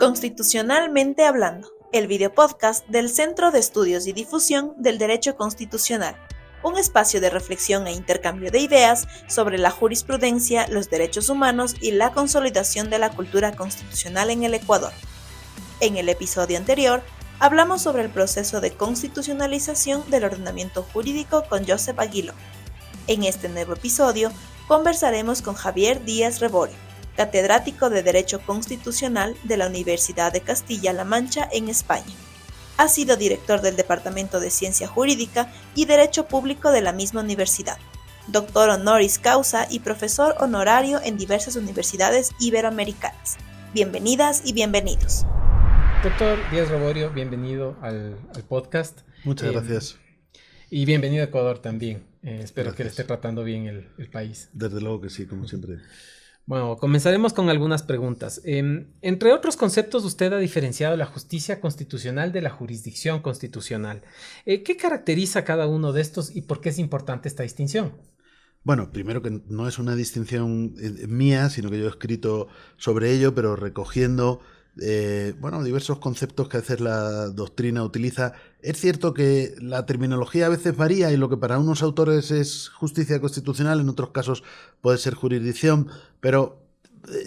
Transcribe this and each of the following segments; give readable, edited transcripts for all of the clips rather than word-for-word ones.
Constitucionalmente hablando, el videopodcast del Centro de Estudios y Difusión del Derecho Constitucional, un espacio de reflexión e intercambio de ideas sobre la jurisprudencia, los derechos humanos y la consolidación de la cultura constitucional en el Ecuador. En el episodio anterior, hablamos sobre el proceso de constitucionalización del ordenamiento jurídico con Joseph Aguiló. En este nuevo episodio, conversaremos con Javier Díaz Reborio, catedrático de Derecho Constitucional de la Universidad de Castilla-La Mancha en España. Ha sido director del Departamento de Ciencia Jurídica y Derecho Público de la misma universidad, doctor honoris causa y profesor honorario en diversas universidades iberoamericanas. Bienvenidas y bienvenidos. Doctor Díaz Reborio, bienvenido al podcast. Muchas gracias. Y bienvenido a Ecuador también. Espero Gracias. que le esté tratando bien el país. Desde luego que sí, como siempre. Bueno, comenzaremos con algunas preguntas. Entre otros conceptos, usted ha diferenciado la justicia constitucional de la jurisdicción constitucional. ¿Qué caracteriza cada uno de estos y por qué es importante esta distinción? Bueno, primero que no es una distinción mía, sino que yo he escrito sobre ello, pero recogiendo diversos conceptos que a veces la doctrina utiliza. Es cierto que la terminología a veces varía y lo que para unos autores es justicia constitucional, en otros casos puede ser jurisdicción, pero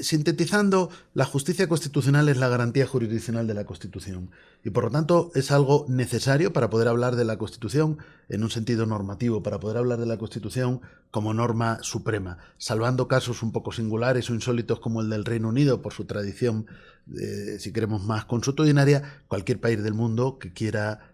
sintetizando, la justicia constitucional es la garantía jurisdiccional de la Constitución y por lo tanto es algo necesario para poder hablar de la Constitución en un sentido normativo, para poder hablar de la Constitución como norma suprema, salvando casos un poco singulares o insólitos como el del Reino Unido por su tradición, si queremos más consuetudinaria. Cualquier país del mundo que quiera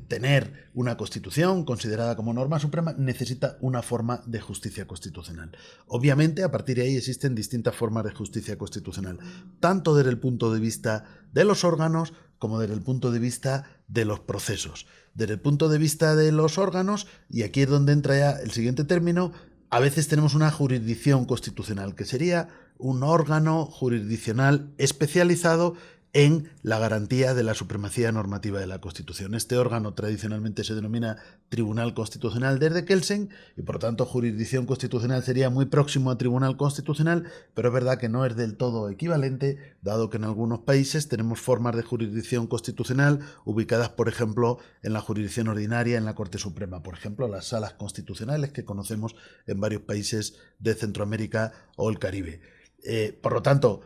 tener una constitución considerada como norma suprema necesita una forma de justicia constitucional. Obviamente, a partir de ahí existen distintas formas de justicia constitucional, tanto desde el punto de vista de los órganos como desde el punto de vista de los procesos. Desde el punto de vista de los órganos, y aquí es donde entra ya el siguiente término, a veces tenemos una jurisdicción constitucional, que sería un órgano jurisdiccional especializado en la garantía de la supremacía normativa de la Constitución. Este órgano tradicionalmente se denomina Tribunal Constitucional desde Kelsen y por lo tanto jurisdicción constitucional sería muy próximo a Tribunal Constitucional, pero es verdad que no es del todo equivalente, dado que en algunos países tenemos formas de jurisdicción constitucional ubicadas, por ejemplo, en la jurisdicción ordinaria, en la Corte Suprema, por ejemplo, las salas constitucionales que conocemos en varios países de Centroamérica o el Caribe. Por lo tanto,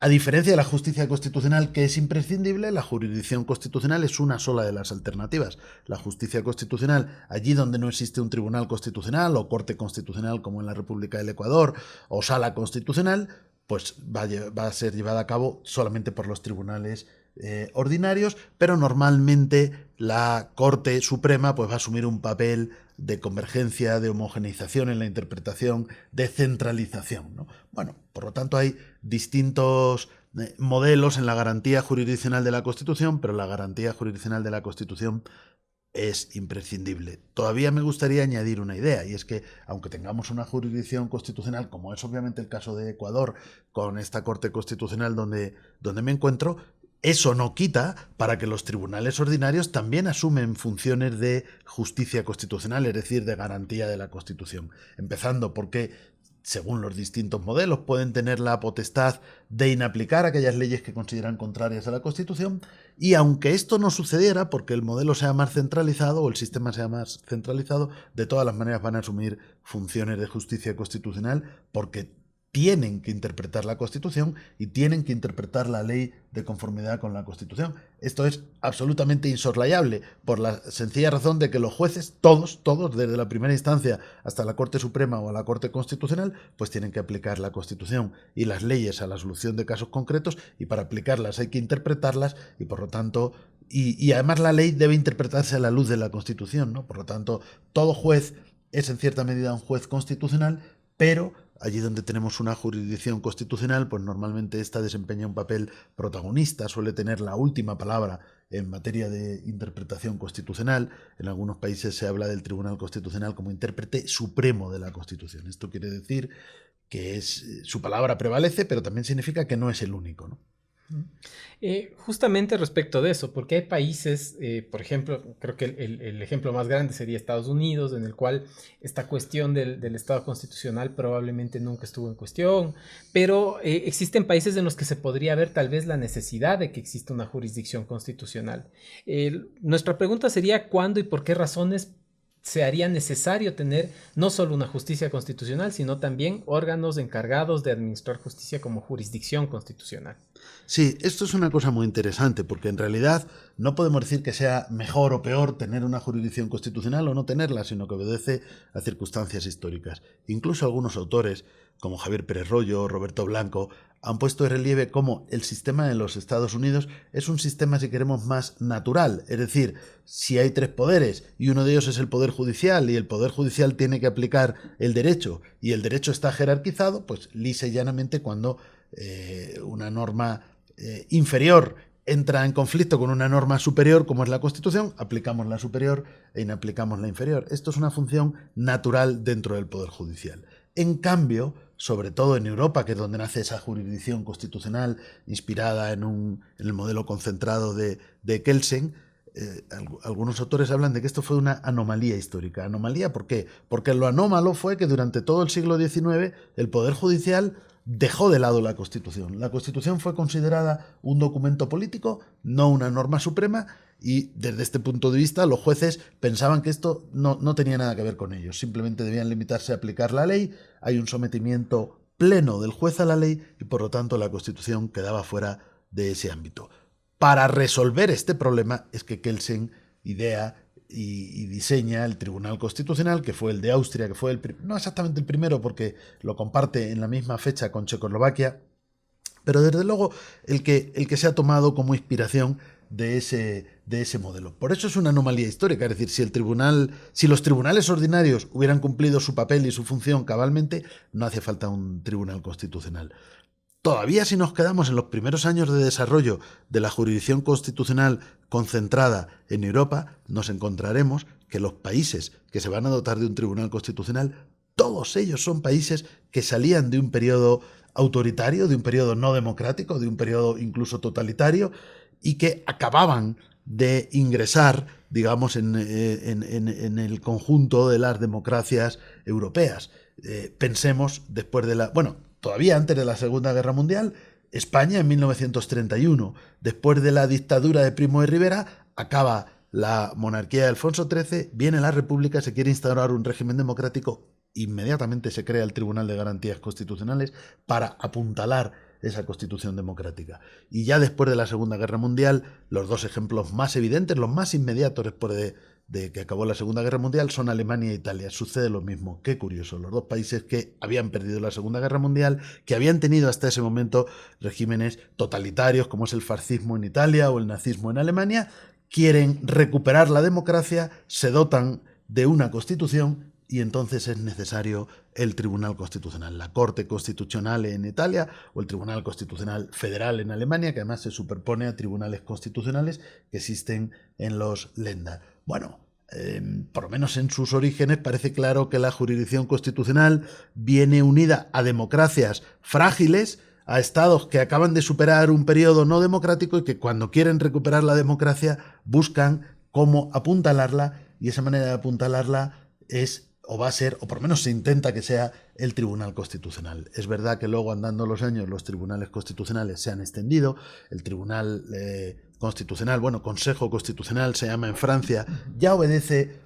a diferencia de la justicia constitucional, que es imprescindible, la jurisdicción constitucional es una sola de las alternativas. La justicia constitucional, allí donde no existe un tribunal constitucional o corte constitucional como en la República del Ecuador o sala constitucional, pues va a ser llevada a cabo solamente por los tribunales ordinarios, pero normalmente la Corte Suprema pues va a asumir un papel de convergencia, de homogeneización en la interpretación, de centralización, ¿no? Bueno, por lo tanto hay distintos modelos en la garantía jurisdiccional de la Constitución, pero la garantía jurisdiccional de la Constitución es imprescindible. Todavía me gustaría añadir una idea, y es que aunque tengamos una jurisdicción constitucional, como es obviamente el caso de Ecuador, con esta Corte Constitucional donde me encuentro, eso no quita para que los tribunales ordinarios también asumen funciones de justicia constitucional, es decir, de garantía de la Constitución. Empezando porque, según los distintos modelos, pueden tener la potestad de inaplicar aquellas leyes que consideran contrarias a la Constitución, y aunque esto no sucediera, porque el modelo sea más centralizado o el sistema sea más centralizado, de todas las maneras van a asumir funciones de justicia constitucional porque tienen que interpretar la Constitución y tienen que interpretar la ley de conformidad con la Constitución. Esto es absolutamente insoslayable por la sencilla razón de que los jueces, todos, desde la primera instancia hasta la Corte Suprema o a la Corte Constitucional, pues tienen que aplicar la Constitución y las leyes a la solución de casos concretos, y para aplicarlas hay que interpretarlas y por lo tanto, y además la ley debe interpretarse a la luz de la Constitución, ¿no? Por lo tanto, todo juez es en cierta medida un juez constitucional, pero allí donde tenemos una jurisdicción constitucional, pues normalmente esta desempeña un papel protagonista, suele tener la última palabra en materia de interpretación constitucional. En algunos países se habla del Tribunal Constitucional como intérprete supremo de la Constitución. Esto quiere decir que su palabra prevalece, pero también significa que no es el único, ¿no? Justamente respecto de eso, porque hay países, por ejemplo, creo que el ejemplo más grande sería Estados Unidos, en el cual esta cuestión del Estado constitucional probablemente nunca estuvo en cuestión, pero existen países en los que se podría ver tal vez la necesidad de que exista una jurisdicción constitucional. Nuestra pregunta sería cuándo y por qué razones se haría necesario tener no solo una justicia constitucional, sino también órganos encargados de administrar justicia como jurisdicción constitucional. Sí, esto es una cosa muy interesante, porque en realidad no podemos decir que sea mejor o peor tener una jurisdicción constitucional o no tenerla, sino que obedece a circunstancias históricas. Incluso algunos autores, como Javier Pérez Royo o Roberto Blanco, han puesto en relieve cómo el sistema de los Estados Unidos es un sistema, si queremos, más natural. Es decir, si hay tres poderes y uno de ellos es el Poder Judicial y el Poder Judicial tiene que aplicar el derecho y el derecho está jerarquizado, pues lisa y llanamente cuando una norma inferior entra en conflicto con una norma superior como es la Constitución, aplicamos la superior e inaplicamos la inferior. Esto es una función natural dentro del Poder Judicial. En cambio, sobre todo en Europa, que es donde nace esa jurisdicción constitucional inspirada en el modelo concentrado de Kelsen, algunos autores hablan de que esto fue una anomalía histórica. ¿Anomalía por qué? Porque lo anómalo fue que durante todo el siglo XIX el Poder Judicial dejó de lado la Constitución. La Constitución fue considerada un documento político, no una norma suprema, y desde este punto de vista los jueces pensaban que esto no tenía nada que ver con ellos, simplemente debían limitarse a aplicar la ley. Hay un sometimiento pleno del juez a la ley y por lo tanto la Constitución quedaba fuera de ese ámbito. Para resolver este problema es que Kelsen idea y diseña el Tribunal Constitucional, que fue el de Austria, que fue no exactamente el primero porque lo comparte en la misma fecha con Checoslovaquia, pero desde luego el que se ha tomado como inspiración de ese modelo. Por eso es una anomalía histórica, es decir, si los tribunales ordinarios hubieran cumplido su papel y su función cabalmente, no hace falta un Tribunal Constitucional. Todavía si nos quedamos en los primeros años de desarrollo de la jurisdicción constitucional concentrada en Europa, nos encontraremos que los países que se van a dotar de un tribunal constitucional, todos ellos son países que salían de un periodo autoritario, de un periodo no democrático, de un periodo incluso totalitario, y que acababan de ingresar, digamos, en el conjunto de las democracias europeas. Pensemos después de todavía antes de la Segunda Guerra Mundial, España en 1931. Después de la dictadura de Primo de Rivera, acaba la monarquía de Alfonso XIII, viene la República, se quiere instaurar un régimen democrático, inmediatamente se crea el Tribunal de Garantías Constitucionales para apuntalar esa Constitución democrática. Y ya después de la Segunda Guerra Mundial, los dos ejemplos más evidentes, los más inmediatos después de que acabó la Segunda Guerra Mundial, son Alemania e Italia. Sucede lo mismo. Qué curioso. Los dos países que habían perdido la Segunda Guerra Mundial, que habían tenido hasta ese momento regímenes totalitarios, como es el fascismo en Italia o el nazismo en Alemania, quieren recuperar la democracia, se dotan de una Constitución y entonces es necesario el Tribunal Constitucional, la Corte Constitucional en Italia o el Tribunal Constitucional Federal en Alemania, que además se superpone a tribunales constitucionales que existen en los Länder. Bueno, por lo menos en sus orígenes parece claro que la jurisdicción constitucional viene unida a democracias frágiles, a estados que acaban de superar un periodo no democrático y que cuando quieren recuperar la democracia buscan cómo apuntalarla, y esa manera de apuntalarla es o va a ser, o por lo menos se intenta que sea, el Tribunal Constitucional. Es verdad que luego, andando los años, los tribunales constitucionales se han extendido. El Tribunal Constitucional, Consejo Constitucional se llama en Francia, ya obedece,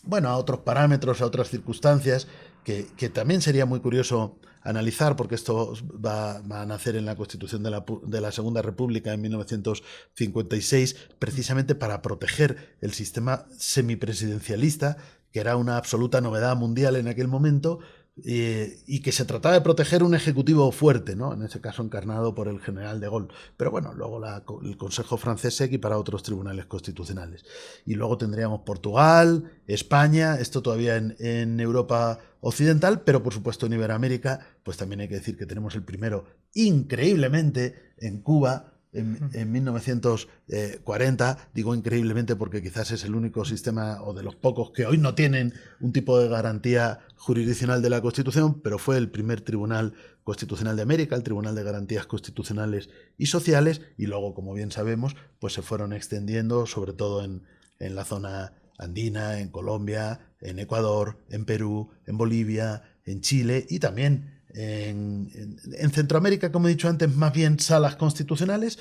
a otros parámetros, a otras circunstancias, que también sería muy curioso analizar, porque esto va a nacer en la Constitución de la Segunda República en 1956, precisamente para proteger el sistema semipresidencialista, que era una absoluta novedad mundial en aquel momento, y que se trataba de proteger un ejecutivo fuerte, ¿no? En ese caso encarnado por el general de Gaulle. Pero luego el Consejo francés se equipara a otros tribunales constitucionales. Y luego tendríamos Portugal, España, esto todavía en Europa occidental, pero por supuesto en Iberoamérica, pues también hay que decir que tenemos el primero, increíblemente, en Cuba, en 1940, digo increíblemente porque quizás es el único sistema o de los pocos que hoy no tienen un tipo de garantía jurisdiccional de la Constitución, pero fue el primer tribunal constitucional de América, el Tribunal de Garantías Constitucionales y Sociales, y luego, como bien sabemos, pues se fueron extendiendo, sobre todo en la zona andina, en Colombia, en Ecuador, en Perú, en Bolivia, en Chile y también en Centroamérica, como he dicho antes, más bien salas constitucionales,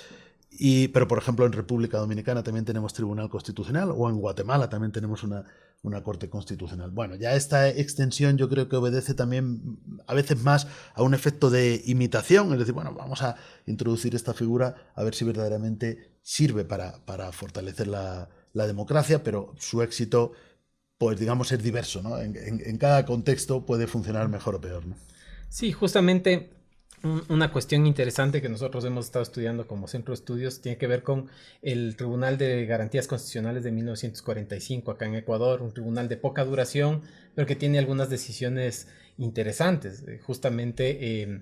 pero por ejemplo en República Dominicana también tenemos Tribunal Constitucional, o en Guatemala también tenemos una Corte Constitucional. Bueno, ya esta extensión yo creo que obedece también a veces más a un efecto de imitación, es decir, bueno, vamos a introducir esta figura a ver si verdaderamente sirve para fortalecer la democracia, pero su éxito, pues digamos, es diverso, ¿no? En cada contexto puede funcionar mejor o peor, ¿no? Sí, justamente una cuestión interesante que nosotros hemos estado estudiando como centro de estudios tiene que ver con el Tribunal de Garantías Constitucionales de 1945 acá en Ecuador, un tribunal de poca duración, pero que tiene algunas decisiones interesantes. Justamente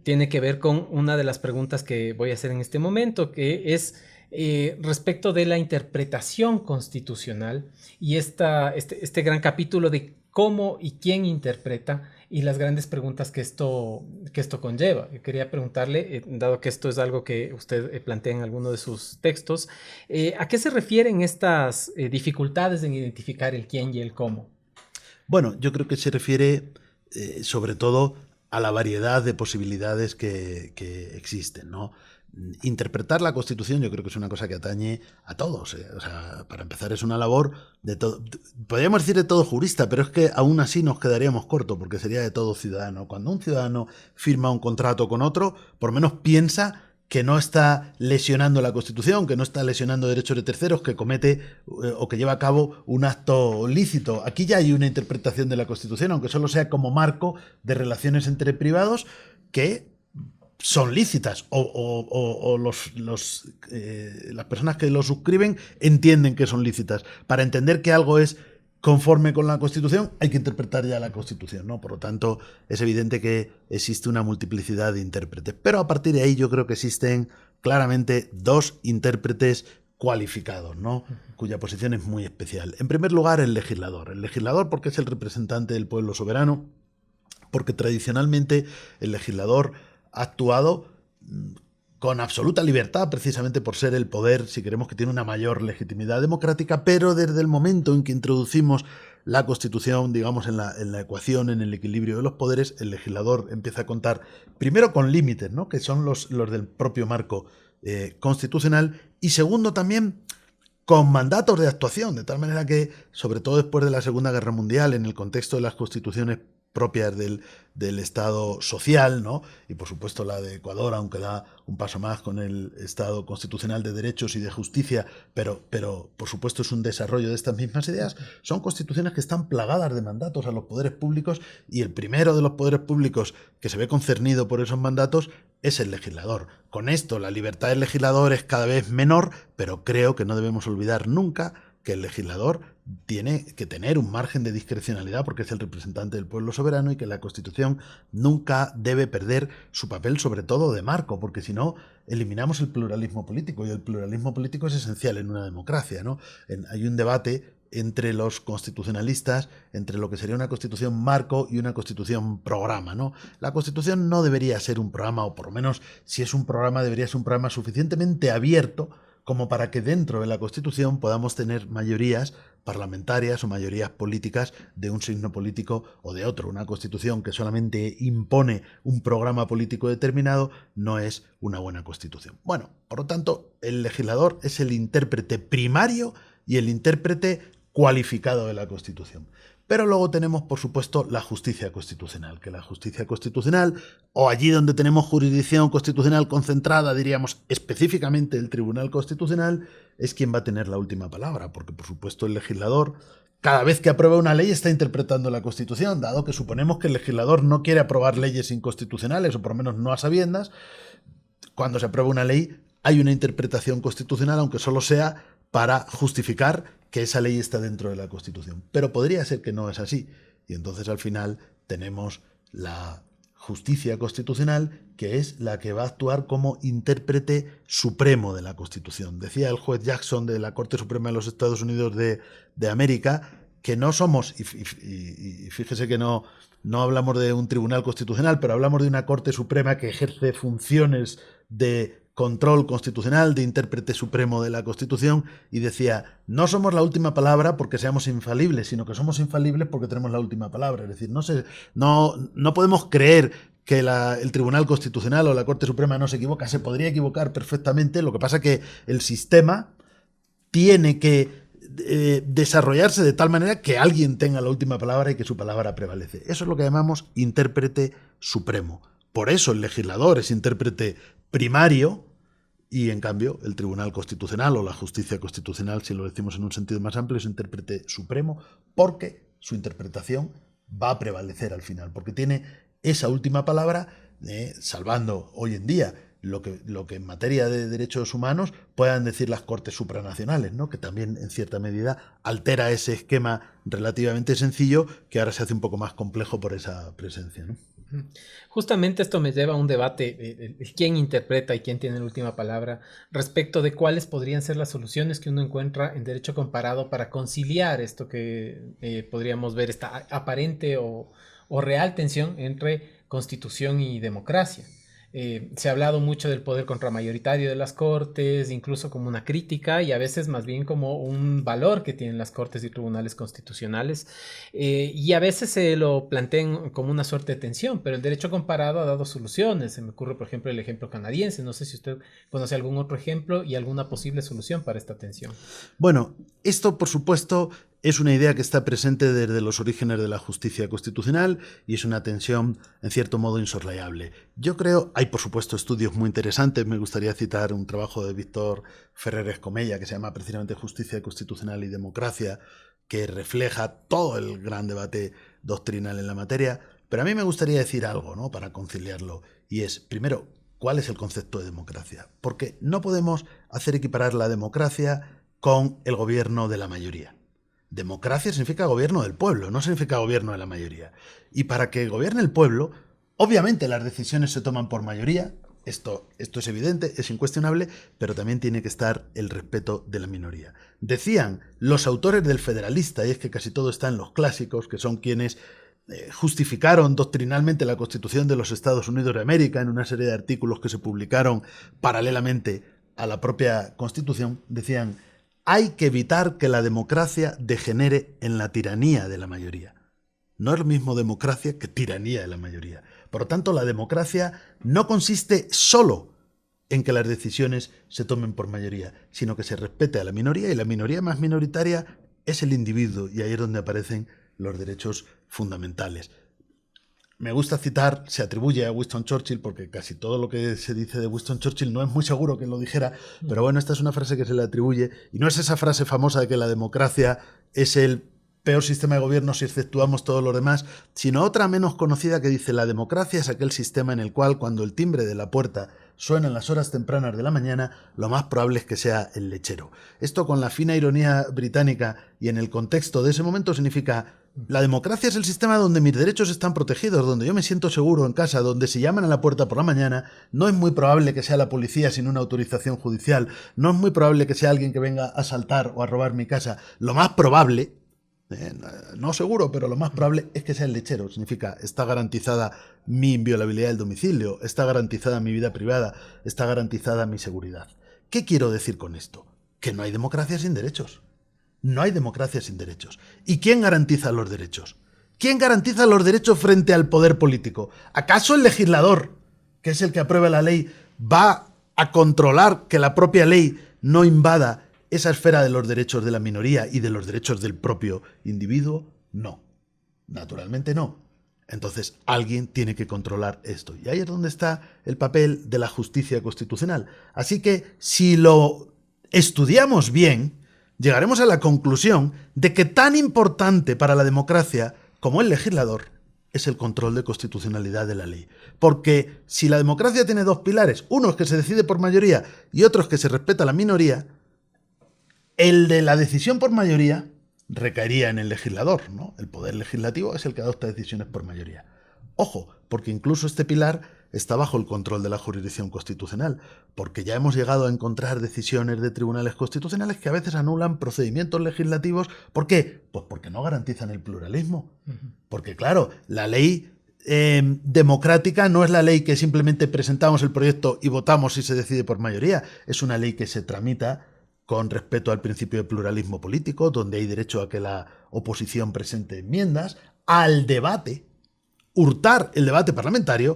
tiene que ver con una de las preguntas que voy a hacer en este momento, que es respecto de la interpretación constitucional y este gran capítulo de cómo y quién interpreta y las grandes preguntas que esto conlleva. Yo quería preguntarle, dado que esto es algo que usted plantea en alguno de sus textos, ¿a qué se refieren estas dificultades en identificar el quién y el cómo? Bueno, yo creo que se refiere sobre todo a la variedad de posibilidades que existen, ¿no? Interpretar la Constitución yo creo que es una cosa que atañe a todos. O sea, para empezar es una labor de todo, podríamos decir de todo jurista, pero es que aún así nos quedaríamos cortos porque sería de todo ciudadano. Cuando un ciudadano firma un contrato con otro, por lo menos piensa que no está lesionando la Constitución, que no está lesionando derechos de terceros, que comete o que lleva a cabo un acto lícito. Aquí ya hay una interpretación de la Constitución, aunque solo sea como marco de relaciones entre privados que son lícitas o las personas que lo suscriben entienden que son lícitas. Para entender que algo es conforme con la Constitución hay que interpretar ya la Constitución, ¿no? Por lo tanto, es evidente que existe una multiplicidad de intérpretes. Pero a partir de ahí yo creo que existen claramente dos intérpretes cualificados, ¿no? Cuya posición es muy especial. En primer lugar, el legislador. El legislador porque es el representante del pueblo soberano, porque tradicionalmente el legislador ha actuado con absoluta libertad, precisamente por ser el poder, si queremos, que tiene una mayor legitimidad democrática, pero desde el momento en que introducimos la Constitución, digamos, en la ecuación, en el equilibrio de los poderes, el legislador empieza a contar primero con límites, ¿no? Que son los del propio marco constitucional, y segundo también con mandatos de actuación, de tal manera que, sobre todo después de la Segunda Guerra Mundial, en el contexto de las constituciones propias del Estado social, ¿no? Y por supuesto la de Ecuador, aunque da un paso más con el Estado constitucional de derechos y de justicia, pero por supuesto es un desarrollo de estas mismas ideas, son constituciones que están plagadas de mandatos a los poderes públicos, y el primero de los poderes públicos que se ve concernido por esos mandatos es el legislador. Con esto la libertad del legislador es cada vez menor, pero creo que no debemos olvidar nunca que el legislador tiene que tener un margen de discrecionalidad porque es el representante del pueblo soberano, y que la Constitución nunca debe perder su papel, sobre todo de marco, porque si no eliminamos el pluralismo político, y el pluralismo político es esencial en una democracia, ¿no? Hay un debate entre los constitucionalistas entre lo que sería una Constitución marco y una Constitución programa, ¿no? La Constitución no debería ser un programa, o por lo menos si es un programa debería ser un programa suficientemente abierto como para que dentro de la Constitución podamos tener mayorías parlamentarias o mayorías políticas de un signo político o de otro. Una Constitución que solamente impone un programa político determinado no es una buena Constitución. Bueno, por lo tanto, el legislador es el intérprete primario y el intérprete cualificado de la Constitución. Pero luego tenemos, por supuesto, la justicia constitucional, que la justicia constitucional, o allí donde tenemos jurisdicción constitucional concentrada, diríamos específicamente el Tribunal Constitucional, es quien va a tener la última palabra, porque por supuesto el legislador, cada vez que aprueba una ley, está interpretando la Constitución, dado que suponemos que el legislador no quiere aprobar leyes inconstitucionales, o por lo menos no a sabiendas. Cuando se aprueba una ley hay una interpretación constitucional, aunque solo sea para justificar que esa ley está dentro de la Constitución. Pero podría ser que no es así. Y entonces al final tenemos la justicia constitucional, que es la que va a actuar como intérprete supremo de la Constitución. Decía el juez Jackson de la Corte Suprema de los Estados Unidos de América que no somos, y fíjese que no hablamos de un tribunal constitucional, pero hablamos de una Corte Suprema que ejerce funciones de control constitucional, de intérprete supremo de la Constitución, y decía, no somos la última palabra porque seamos infalibles, sino que somos infalibles porque tenemos la última palabra. Es decir, no podemos creer que el Tribunal Constitucional o la Corte Suprema no se equivoca, se podría equivocar perfectamente, lo que pasa es que el sistema tiene que desarrollarse de tal manera que alguien tenga la última palabra y que su palabra prevalece. Eso es lo que llamamos intérprete supremo. Por eso el legislador es intérprete primario y, en cambio, el Tribunal Constitucional o la justicia constitucional, si lo decimos en un sentido más amplio, es intérprete supremo porque su interpretación va a prevalecer al final, porque tiene esa última palabra, salvando hoy en día lo que en materia de derechos humanos puedan decir las cortes supranacionales, ¿no? Que también en cierta medida altera ese esquema relativamente sencillo que ahora se hace un poco más complejo por esa presencia, ¿no? Justamente esto me lleva a un debate de quién interpreta y quién tiene la última palabra respecto de cuáles podrían ser las soluciones que uno encuentra en derecho comparado para conciliar esto que podríamos ver, esta aparente o real tensión entre constitución y democracia. Se ha hablado mucho del poder contramayoritario de las cortes, incluso como una crítica y a veces más bien como un valor que tienen las cortes y tribunales constitucionales, y a veces se lo plantean como una suerte de tensión, pero el derecho comparado ha dado soluciones. Se me ocurre, por ejemplo, el ejemplo canadiense. No sé si usted conoce algún otro ejemplo y alguna posible solución para esta tensión. Bueno, esto por supuesto es una idea que está presente desde los orígenes de la justicia constitucional y es una tensión en cierto modo insoslayable. Yo creo, hay por supuesto estudios muy interesantes, me gustaría citar un trabajo de Víctor Ferrer Escomella que se llama precisamente Justicia constitucional y democracia, que refleja todo el gran debate doctrinal en la materia, pero a mí me gustaría decir algo, ¿no?, para conciliarlo, y es, primero, ¿cuál es el concepto de democracia? Porque no podemos hacer equiparar la democracia con el gobierno de la mayoría. Democracia significa gobierno del pueblo, no significa gobierno de la mayoría. Y para que gobierne el pueblo, obviamente las decisiones se toman por mayoría, esto es evidente, es incuestionable, pero también tiene que estar el respeto de la minoría. Decían los autores del Federalista, y es que casi todo está en los clásicos, que son quienes justificaron doctrinalmente la Constitución de los Estados Unidos de América en una serie de artículos que se publicaron paralelamente a la propia Constitución, decían: hay que evitar que la democracia degenere en la tiranía de la mayoría. No es lo mismo democracia que tiranía de la mayoría. Por lo tanto, la democracia no consiste solo en que las decisiones se tomen por mayoría, sino que se respete a la minoría, y la minoría más minoritaria es el individuo, y ahí es donde aparecen los derechos fundamentales. Me gusta citar, se atribuye a Winston Churchill, porque casi todo lo que se dice de Winston Churchill no es muy seguro que lo dijera, pero bueno, esta es una frase que se le atribuye, y no es esa frase famosa de que la democracia es el peor sistema de gobierno si exceptuamos todos los demás, sino otra menos conocida que dice: la democracia es aquel sistema en el cual, cuando el timbre de la puerta suena en las horas tempranas de la mañana, lo más probable es que sea el lechero. Esto, con la fina ironía británica y en el contexto de ese momento, significa: la democracia es el sistema donde mis derechos están protegidos, donde yo me siento seguro en casa, donde si llaman a la puerta por la mañana no es muy probable que sea la policía sin una autorización judicial, no es muy probable que sea alguien que venga a asaltar o a robar mi casa. Lo más probable, no seguro, pero lo más probable es que sea el lechero. Significa: está garantizada mi inviolabilidad del domicilio, está garantizada mi vida privada, está garantizada mi seguridad. ¿Qué quiero decir con esto? Que no hay democracia sin derechos. No hay democracia sin derechos. ¿Y quién garantiza los derechos? ¿Quién garantiza los derechos frente al poder político? ¿Acaso el legislador, que es el que aprueba la ley, va a controlar que la propia ley no invada esa esfera de los derechos de la minoría y de los derechos del propio individuo? No. Naturalmente no. Entonces alguien tiene que controlar esto. Y ahí es donde está el papel de la justicia constitucional. Así que si lo estudiamos bien, llegaremos a la conclusión de que tan importante para la democracia como el legislador es el control de constitucionalidad de la ley. Porque si la democracia tiene dos pilares, uno es que se decide por mayoría y otro es que se respeta a la minoría, el de la decisión por mayoría recaería en el legislador, ¿no? El poder legislativo es el que adopta decisiones por mayoría. Ojo, porque incluso este pilar está bajo el control de la jurisdicción constitucional, porque ya hemos llegado a encontrar decisiones de tribunales constitucionales que a veces anulan procedimientos legislativos. ¿Por qué? Pues porque no garantizan el pluralismo. Porque claro, la ley democrática no es la ley que simplemente presentamos el proyecto y votamos y se decide por mayoría. Es una ley que se tramita con respeto al principio de pluralismo político, donde hay derecho a que la oposición presente enmiendas, al debate. Hurtar el debate parlamentario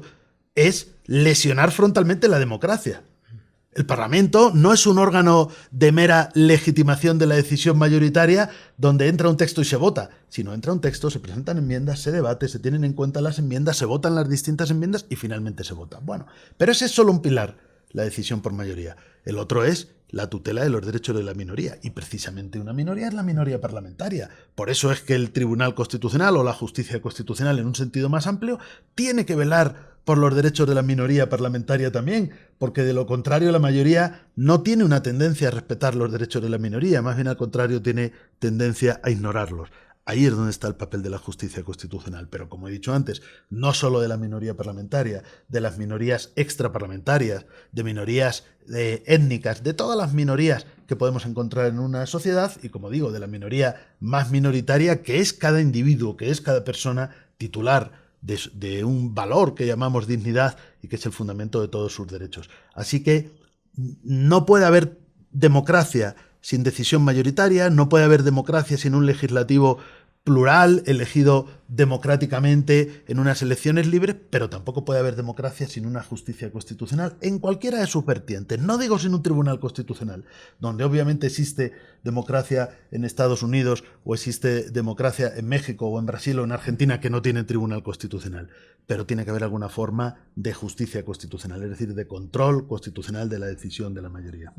es lesionar frontalmente la democracia. El Parlamento no es un órgano de mera legitimación de la decisión mayoritaria donde entra un texto y se vota, sino entra un texto, se presentan enmiendas, se debate, se tienen en cuenta las enmiendas, se votan las distintas enmiendas y finalmente se vota. Bueno, pero ese es solo un pilar, la decisión por mayoría. El otro es la tutela de los derechos de la minoría, y precisamente una minoría es la minoría parlamentaria. Por eso es que el Tribunal Constitucional o la justicia constitucional, en un sentido más amplio, tiene que velar por los derechos de la minoría parlamentaria también, porque de lo contrario la mayoría no tiene una tendencia a respetar los derechos de la minoría, más bien al contrario tiene tendencia a ignorarlos. Ahí es donde está el papel de la justicia constitucional, pero como he dicho antes, no solo de la minoría parlamentaria, de las minorías extraparlamentarias, de minorías étnicas, de todas las minorías que podemos encontrar en una sociedad y, como digo, de la minoría más minoritaria, que es cada individuo, que es cada persona titular de un valor que llamamos dignidad y que es el fundamento de todos sus derechos. Así que no puede haber democracia sin decisión mayoritaria, no puede haber democracia sin un legislativo plural, elegido democráticamente en unas elecciones libres, pero tampoco puede haber democracia sin una justicia constitucional en cualquiera de sus vertientes. No digo sin un tribunal constitucional, donde obviamente existe democracia en Estados Unidos o existe democracia en México o en Brasil o en Argentina que no tienen tribunal constitucional, pero tiene que haber alguna forma de justicia constitucional, es decir, de control constitucional de la decisión de la mayoría.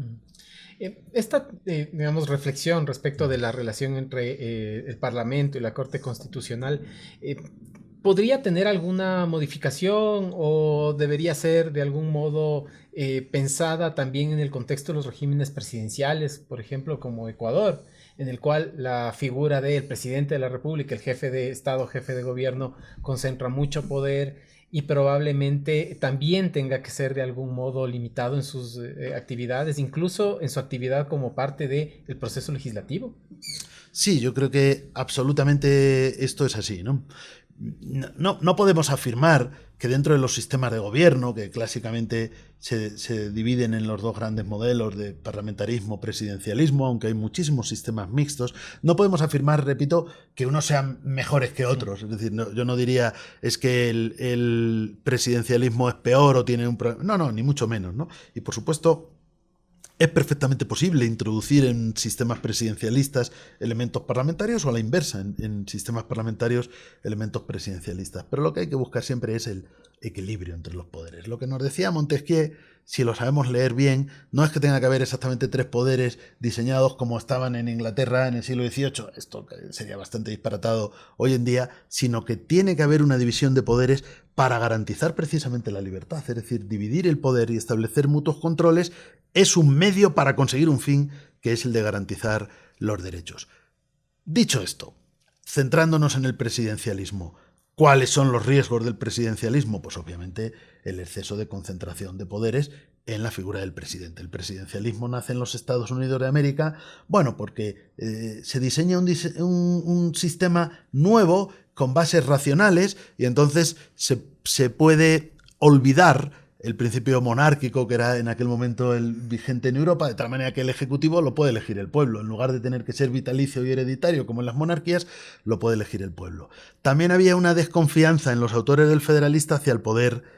Esta, digamos, reflexión respecto de la relación entre el Parlamento y la Corte Constitucional, ¿podría tener alguna modificación o debería ser de algún modo pensada también en el contexto de los regímenes presidenciales, por ejemplo, como Ecuador, en el cual la figura del presidente de la República, el jefe de Estado, jefe de gobierno, concentra mucho poder y probablemente también tenga que ser de algún modo limitado en sus actividades, incluso en su actividad como parte del proceso legislativo? Sí, yo creo que absolutamente esto es así, ¿no? No podemos afirmar que dentro de los sistemas de gobierno, que clásicamente se dividen en los dos grandes modelos de parlamentarismo, presidencialismo, aunque hay muchísimos sistemas mixtos, no podemos afirmar, repito, que unos sean mejores que otros. Es decir, yo no diría es que el presidencialismo es peor o tiene un problema. No, ni mucho menos, ¿no? Y por supuesto, es perfectamente posible introducir en sistemas presidencialistas elementos parlamentarios o a la inversa, en sistemas parlamentarios elementos presidencialistas. Pero lo que hay que buscar siempre es el equilibrio entre los poderes. Lo que nos decía Montesquieu, si lo sabemos leer bien, no es que tenga que haber exactamente tres poderes diseñados como estaban en Inglaterra en el siglo XVIII, esto sería bastante disparatado hoy en día, sino que tiene que haber una división de poderes para garantizar precisamente la libertad, es decir, dividir el poder y establecer mutuos controles es un medio para conseguir un fin que es el de garantizar los derechos. Dicho esto, centrándonos en el presidencialismo, ¿cuáles son los riesgos del presidencialismo? Pues obviamente el exceso de concentración de poderes en la figura del presidente. El presidencialismo nace en los Estados Unidos de América, bueno, porque se diseña un sistema nuevo con bases racionales y entonces se puede olvidar el principio monárquico que era en aquel momento el vigente en Europa, de tal manera que el Ejecutivo lo puede elegir el pueblo. En lugar de tener que ser vitalicio y hereditario como en las monarquías, lo puede elegir el pueblo. También había una desconfianza en los autores del Federalista hacia el poder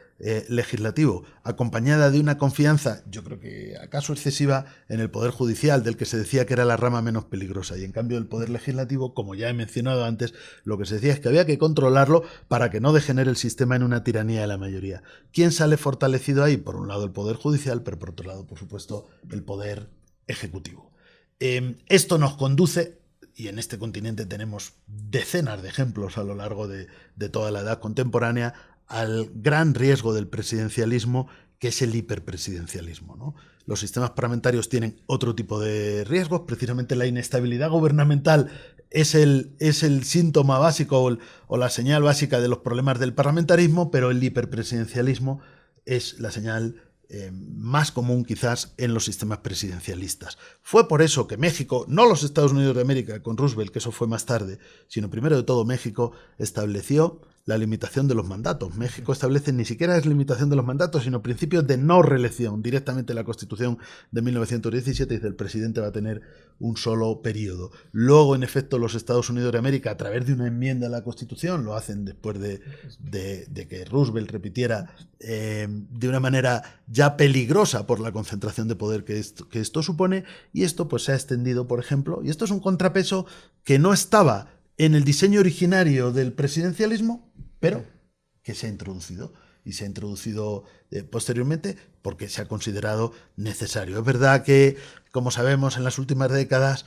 legislativo, acompañada de una confianza, yo creo que acaso excesiva, en el Poder Judicial, del que se decía que era la rama menos peligrosa. Y en cambio el Poder Legislativo, como ya he mencionado antes, lo que se decía es que había que controlarlo para que no degenere el sistema en una tiranía de la mayoría. ¿Quién sale fortalecido ahí? Por un lado el Poder Judicial, pero por otro lado, por supuesto, el Poder Ejecutivo. Esto nos conduce, y en este continente tenemos decenas de ejemplos a lo largo de toda la edad contemporánea, al gran riesgo del presidencialismo, que es el hiperpresidencialismo, ¿no? Los sistemas parlamentarios tienen otro tipo de riesgos, precisamente la inestabilidad gubernamental es el síntoma básico o la señal básica de los problemas del parlamentarismo, pero el hiperpresidencialismo es la señal más común quizás en los sistemas presidencialistas. Fue por eso que México, no los Estados Unidos de América con Roosevelt, que eso fue más tarde, sino primero de todo México, estableció la limitación de los mandatos. México establece ni siquiera es limitación de los mandatos, sino principios de no reelección. Directamente en la Constitución de 1917 dice el presidente va a tener un solo periodo. Luego, en efecto, los Estados Unidos de América, a través de una enmienda a la Constitución, lo hacen después de que Roosevelt repitiera de una manera ya peligrosa por la concentración de poder que esto supone, y esto pues se ha extendido, por ejemplo, y esto es un contrapeso que no estaba en el diseño originario del presidencialismo, pero que se ha introducido, y se ha introducido posteriormente porque se ha considerado necesario. Es verdad que, como sabemos, en las últimas décadas,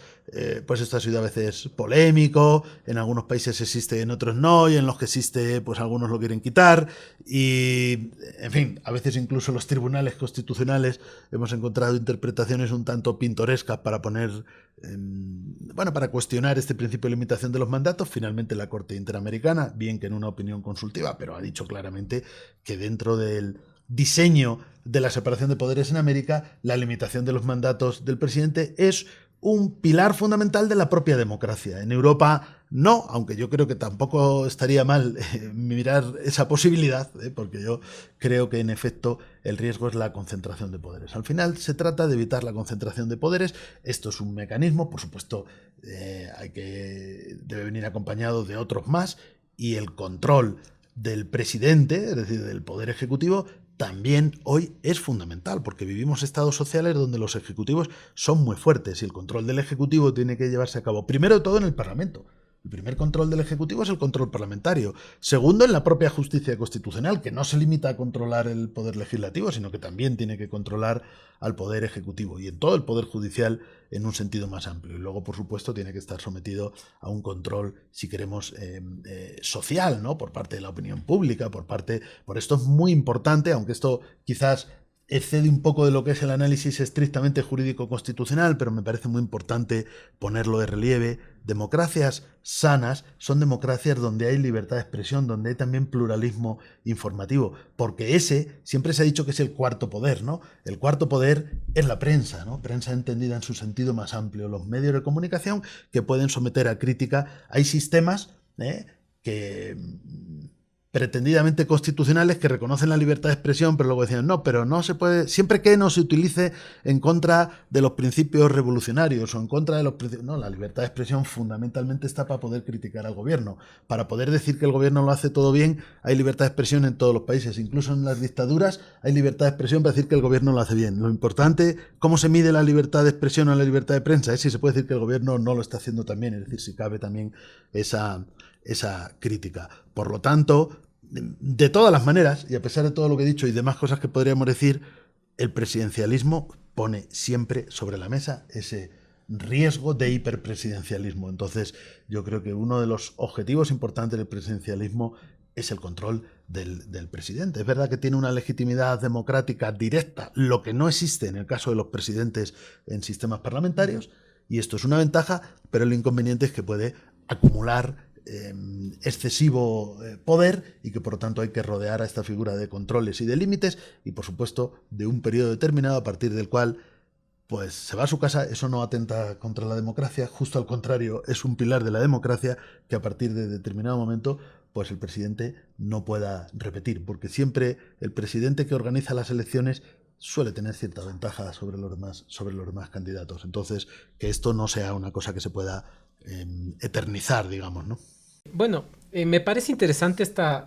pues esto ha sido a veces polémico, en algunos países existe, en otros no, y en los que existe, pues algunos lo quieren quitar, y, en fin, a veces incluso los tribunales constitucionales hemos encontrado interpretaciones un tanto pintorescas para poner, para cuestionar este principio de limitación de los mandatos. Finalmente la Corte Interamericana, bien que en una opinión consultiva, pero ha dicho claramente que dentro del diseño de la separación de poderes en América, la limitación de los mandatos del presidente es un pilar fundamental de la propia democracia. En Europa no, aunque yo creo que tampoco estaría mal mirar esa posibilidad, porque yo creo que en efecto el riesgo es la concentración de poderes. Al final se trata de evitar la concentración de poderes. Esto es un mecanismo, por supuesto, debe venir acompañado de otros más, y el control del presidente, es decir, del poder ejecutivo, también hoy es fundamental, porque vivimos estados sociales donde los ejecutivos son muy fuertes y el control del ejecutivo tiene que llevarse a cabo primero de todo en el Parlamento. El primer control del Ejecutivo es el control parlamentario. Segundo, en la propia justicia constitucional, que no se limita a controlar el poder legislativo, sino que también tiene que controlar al poder ejecutivo, y en todo el poder judicial en un sentido más amplio. Y luego, por supuesto, tiene que estar sometido a un control, si queremos, social, ¿no? Por parte de la opinión pública, por esto es muy importante, aunque esto quizás excede un poco de lo que es el análisis estrictamente jurídico-constitucional, pero me parece muy importante ponerlo de relieve. Democracias sanas son democracias donde hay libertad de expresión, donde hay también pluralismo informativo, porque ese siempre se ha dicho que es el cuarto poder, ¿no? El cuarto poder es la prensa, ¿no? Prensa entendida en su sentido más amplio, los medios de comunicación que pueden someter a crítica. Hay sistemas que pretendidamente constitucionales que reconocen la libertad de expresión, pero luego decían, no, pero no se puede, siempre que no se utilice en contra de los principios revolucionarios o en contra de los principios. No, la libertad de expresión fundamentalmente está para poder criticar al gobierno. Para poder decir que el gobierno lo hace todo bien, hay libertad de expresión en todos los países. Incluso en las dictaduras hay libertad de expresión para decir que el gobierno lo hace bien. Lo importante, cómo se mide la libertad de expresión o la libertad de prensa, es si se puede decir que el gobierno no lo está haciendo tan bien, es decir, si cabe también esa crítica. Por lo tanto, de todas las maneras, y a pesar de todo lo que he dicho y demás cosas que podríamos decir, el presidencialismo pone siempre sobre la mesa ese riesgo de hiperpresidencialismo. Entonces, yo creo que uno de los objetivos importantes del presidencialismo es el control del presidente. Es verdad que tiene una legitimidad democrática directa, lo que no existe en el caso de los presidentes en sistemas parlamentarios, y esto es una ventaja, pero lo inconveniente es que puede acumular excesivo poder, y que por lo tanto hay que rodear a esta figura de controles y de límites, y por supuesto de un periodo determinado a partir del cual pues se va a su casa. Eso no atenta contra la democracia, justo al contrario, es un pilar de la democracia que a partir de determinado momento pues el presidente no pueda repetir, porque siempre el presidente que organiza las elecciones suele tener cierta ventaja sobre los demás candidatos. Entonces, que esto no sea una cosa que se pueda eternizar, digamos, ¿no? Bueno, me parece interesante esta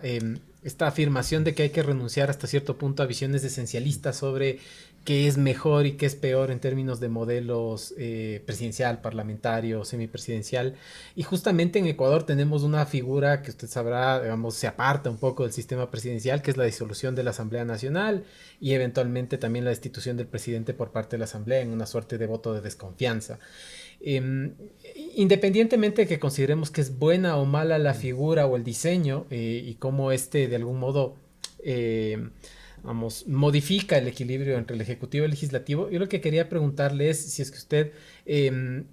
afirmación de que hay que renunciar hasta cierto punto a visiones esencialistas sobre qué es mejor y qué es peor en términos de modelos presidencial, parlamentario, semipresidencial. Y justamente en Ecuador tenemos una figura que usted sabrá, digamos, se aparta un poco del sistema presidencial, que es la disolución de la Asamblea Nacional y eventualmente también la destitución del presidente por parte de la Asamblea en una suerte de voto de desconfianza. Independientemente de que consideremos que es buena o mala la figura o el diseño y cómo de algún modo vamos, modifica el equilibrio entre el Ejecutivo y el Legislativo. Yo lo que quería preguntarle es si es que usted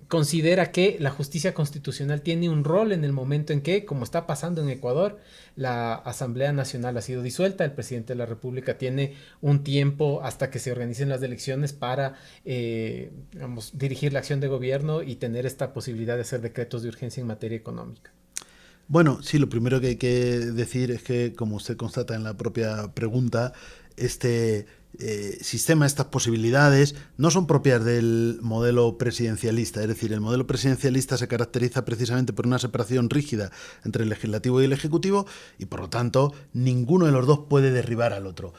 considera que la justicia constitucional tiene un rol en el momento en que, como está pasando en Ecuador, la Asamblea Nacional ha sido disuelta, el presidente de la República tiene un tiempo hasta que se organicen las elecciones para vamos, dirigir la acción de gobierno y tener esta posibilidad de hacer decretos de urgencia en materia económica. Bueno, sí, lo primero que hay que decir es que, como usted constata en la propia pregunta, este sistema, estas posibilidades, no son propias del modelo presidencialista. Es decir, el modelo presidencialista se caracteriza precisamente por una separación rígida entre el legislativo y el ejecutivo y, por lo tanto, ninguno de los dos puede derribar al otro.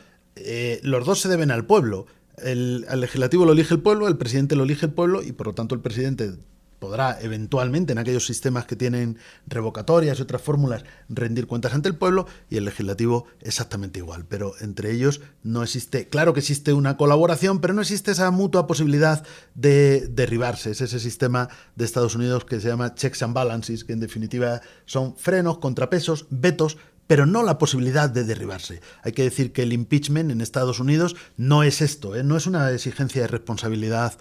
Los dos se deben al pueblo. Al legislativo lo elige el pueblo, el presidente lo elige el pueblo y, por lo tanto, el presidente podrá eventualmente en aquellos sistemas que tienen revocatorias y otras fórmulas rendir cuentas ante el pueblo, y el legislativo exactamente igual, pero entre ellos no existe, claro que existe una colaboración, pero no existe esa mutua posibilidad de derribarse. Es ese sistema de Estados Unidos que se llama checks and balances, que en definitiva son frenos, contrapesos, vetos, pero no la posibilidad de derribarse. Hay que decir que el impeachment en Estados Unidos no es esto, no es una exigencia de responsabilidad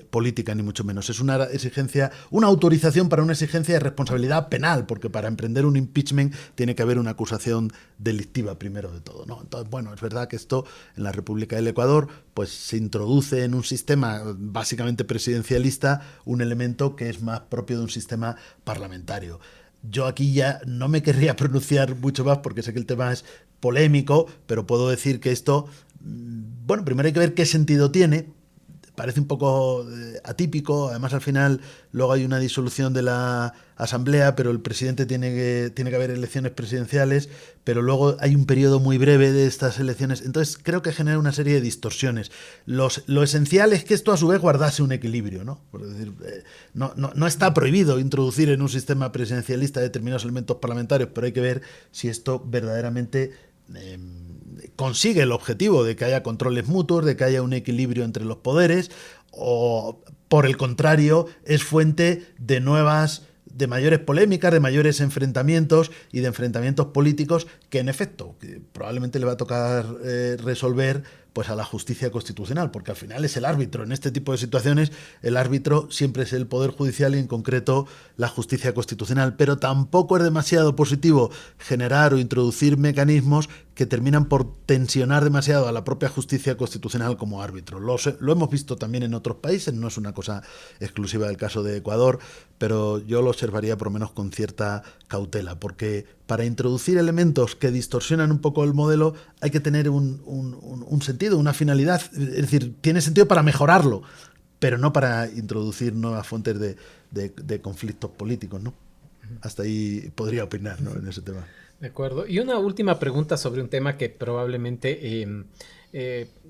política, ni mucho menos. Es una exigencia, una autorización para una exigencia de responsabilidad penal, porque para emprender un impeachment tiene que haber una acusación delictiva primero de todo, ¿no? Entonces, bueno, es verdad que esto en la República del Ecuador pues se introduce en un sistema básicamente presidencialista un elemento que es más propio de un sistema parlamentario. Yo aquí ya no me querría pronunciar mucho más porque sé que el tema es polémico, pero puedo decir que esto, bueno, primero hay que ver qué sentido tiene. Parece un poco atípico, además al final luego hay una disolución de la asamblea, pero el presidente tiene que haber elecciones presidenciales, pero luego hay un periodo muy breve de estas elecciones, entonces creo que genera una serie de distorsiones. Lo esencial es que esto a su vez guardase un equilibrio, ¿no? Por decir, no está prohibido introducir en un sistema presidencialista determinados elementos parlamentarios, pero hay que ver si esto verdaderamente consigue el objetivo de que haya controles mutuos, de que haya un equilibrio entre los poderes, o por el contrario es fuente de mayores polémicas, de mayores enfrentamientos y de enfrentamientos políticos que en efecto que probablemente le va a tocar resolver pues a la justicia constitucional, porque al final es el árbitro. En este tipo de situaciones el árbitro siempre es el Poder Judicial y en concreto la justicia constitucional, pero tampoco es demasiado positivo generar o introducir mecanismos que terminan por tensionar demasiado a la propia justicia constitucional como árbitro. Lo hemos visto también en otros países, no es una cosa exclusiva del caso de Ecuador, pero yo lo observaría por lo menos con cierta cautela, porque para introducir elementos que distorsionan un poco el modelo hay que tener un sentido, una finalidad, es decir, tiene sentido para mejorarlo, pero no para introducir nuevas fuentes de conflictos políticos, ¿no? Hasta ahí podría opinar, ¿no?, en ese tema. De acuerdo. Y una última pregunta sobre un tema que probablemente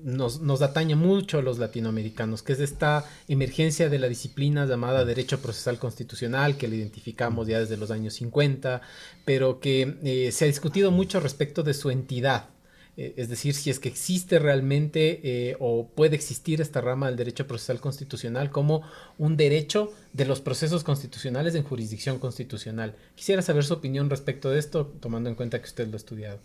nos atañe mucho a los latinoamericanos, que es esta emergencia de la disciplina llamada Derecho Procesal Constitucional, que la identificamos ya desde los años 50, pero que se ha discutido mucho respecto de su entidad. Es decir, si es que existe realmente o puede existir esta rama del derecho procesal constitucional como un derecho de los procesos constitucionales en jurisdicción constitucional. Quisiera saber su opinión respecto de esto, tomando en cuenta que usted lo ha estudiado.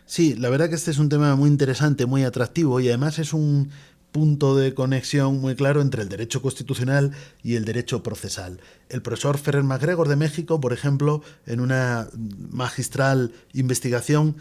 Sí, la verdad que este es un tema muy interesante, muy atractivo y además es un punto de conexión muy claro entre el derecho constitucional y el derecho procesal. El profesor Ferrer MacGregor de México, por ejemplo, en una magistral investigación,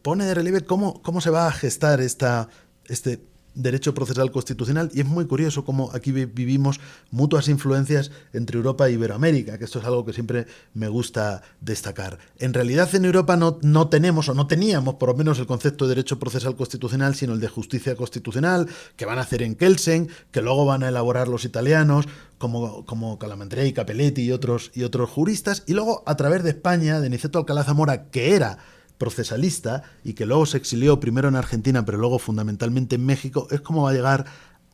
pone de relieve cómo se va a gestar este derecho procesal constitucional, y es muy curioso cómo aquí vivimos mutuas influencias entre Europa e Iberoamérica, que esto es algo que siempre me gusta destacar. En realidad en Europa no tenemos o no teníamos por lo menos el concepto de derecho procesal constitucional, sino el de justicia constitucional, que van a hacer en Kelsen, que luego van a elaborar los italianos como Calamandrei, Capelletti y otros juristas, y luego a través de España, de Niceto Alcalá Zamora, que era procesalista y que luego se exilió primero en Argentina pero luego fundamentalmente en México, es como va a llegar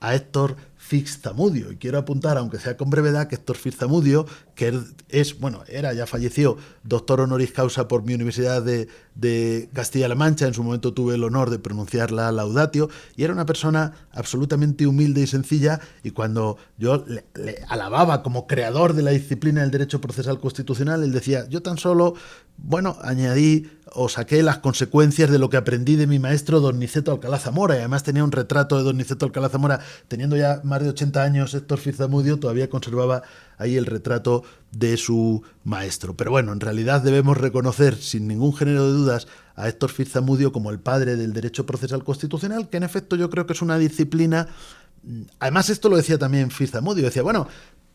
a Héctor Fitz-Zamudio. Y quiero apuntar, aunque sea con brevedad, que Héctor Fitz-Zamudio, que ya falleció, doctor honoris causa por mi Universidad de Castilla-La Mancha, en su momento tuve el honor de pronunciar la laudatio, y era una persona absolutamente humilde y sencilla, y cuando yo le alababa como creador de la disciplina del derecho procesal constitucional, él decía, yo tan solo, añadí o saqué las consecuencias de lo que aprendí de mi maestro don Niceto Alcalá Zamora, y además tenía un retrato de don Niceto Alcalá Zamora, teniendo ya más de 80 años Héctor Fitz-Zamudio, todavía conservaba ahí el retrato de su maestro. Pero bueno, en realidad debemos reconocer sin ningún género de dudas a Héctor Fitz-Zamudio como el padre del derecho procesal constitucional, que en efecto yo creo que es una disciplina. Además, esto lo decía también Fitz-Zamudio, decía,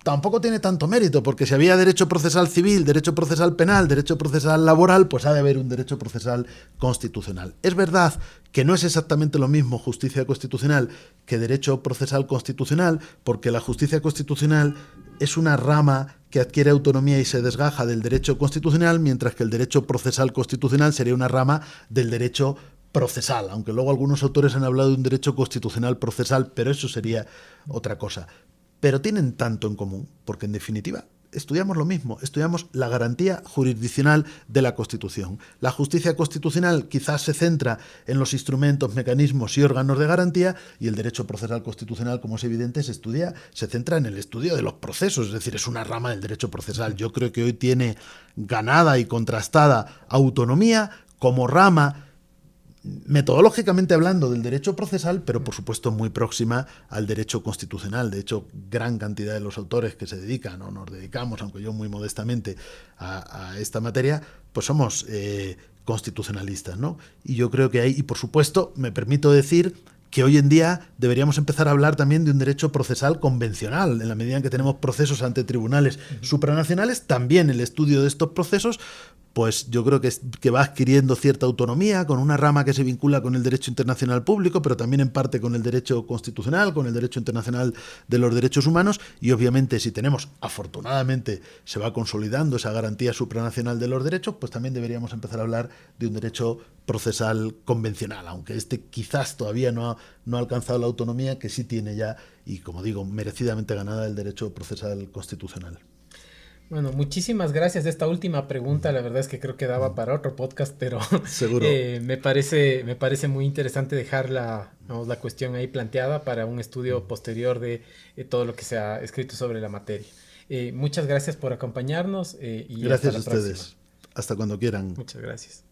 tampoco tiene tanto mérito, porque si había derecho procesal civil, derecho procesal penal, derecho procesal laboral, pues ha de haber un derecho procesal constitucional. Es verdad que no es exactamente lo mismo justicia constitucional que derecho procesal constitucional, porque la justicia constitucional es una rama que adquiere autonomía y se desgaja del derecho constitucional, mientras que el derecho procesal constitucional sería una rama del derecho procesal, aunque luego algunos autores han hablado de un derecho constitucional procesal, pero eso sería otra cosa. Pero tienen tanto en común, porque en definitiva estudiamos lo mismo, estudiamos la garantía jurisdiccional de la Constitución. La justicia constitucional quizás se centra en los instrumentos, mecanismos y órganos de garantía, y el derecho procesal constitucional, como es evidente, se centra en el estudio de los procesos, es decir, es una rama del derecho procesal. Yo creo que hoy tiene ganada y contrastada autonomía como rama, metodológicamente hablando, del derecho procesal, pero por supuesto muy próxima al derecho constitucional. De hecho, gran cantidad de los autores que se dedican, o nos dedicamos, aunque yo muy modestamente, a esta materia, pues somos constitucionalistas, ¿no? Y yo creo que hay, y por supuesto, me permito decir que hoy en día deberíamos empezar a hablar también de un derecho procesal convencional, en la medida en que tenemos procesos ante tribunales supranacionales, también el estudio de estos procesos, pues yo creo que va adquiriendo cierta autonomía, con una rama que se vincula con el derecho internacional público, pero también en parte con el derecho constitucional, con el derecho internacional de los derechos humanos, y obviamente si tenemos, afortunadamente, se va consolidando esa garantía supranacional de los derechos, pues también deberíamos empezar a hablar de un derecho procesal convencional, aunque quizás todavía no ha alcanzado la autonomía que sí tiene ya, y como digo, merecidamente ganada, el derecho procesal constitucional. Bueno, muchísimas gracias. Esta última pregunta, la verdad es que creo que daba para otro podcast, pero seguro. Me parece muy interesante dejar la cuestión ahí planteada para un estudio posterior de todo lo que se ha escrito sobre la materia. Muchas gracias por acompañarnos y gracias hasta la a ustedes. próxima. Hasta cuando quieran. Muchas gracias.